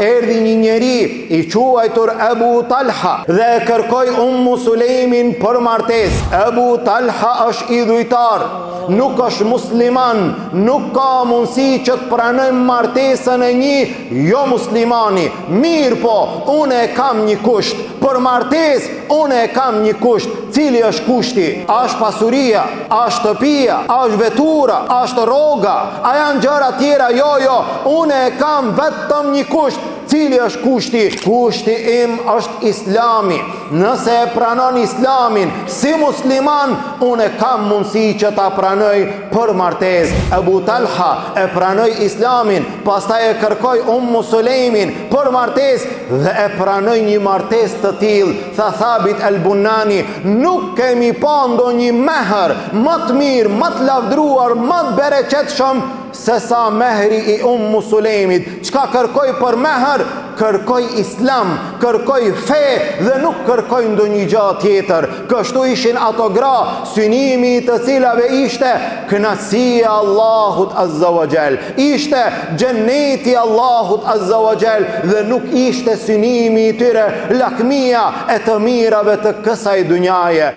erdhi një njeri i quajtur Ebu Talha dhe e kërkoi Sulejmin për martesë. Ebu Talha është idhujtar, nuk është musliman, nuk ka mundësi që të pranojmë martesën e një jo muslimani. Mirë po, unë e kam një kusht. Për martesë, unë e kam një kusht. Cili është kushti? A është pasuria? A është shtëpia? A është vetura? A është rroga? A janë gjëra tjera? Jo, unë e kam vetëm një kusht. Cili është kushti? Kushti im është Islami. Nëse e pranon Islamin si musliman, unë kam mundësi që ta pranoj për martesë. Ebu Talha e pranoj Islamin, pastaj e kërkoi Sulejmin për martesë dhe e pranoj një martesë të tillë. Tha Thabit el-Bunani, nuk kemi pa ndonjë meher më të mirë, më të lavdruar, më të bereqetshëm se sa mehri i Sulejmit. Çka kërkoi për meher? Kërkoi Islam, kërkoi fe dhe nuk kërkoi ndonjë gjë tjetër. Kështu ishin ato gra, synimi i të cilave ishte kënaqësia Allahut Azza wa Jall, ishte xheneti Allahut Azza wa Jall dhe nuk ishte synimi i tyre lakmia e të mirave të kësaj dunjaje.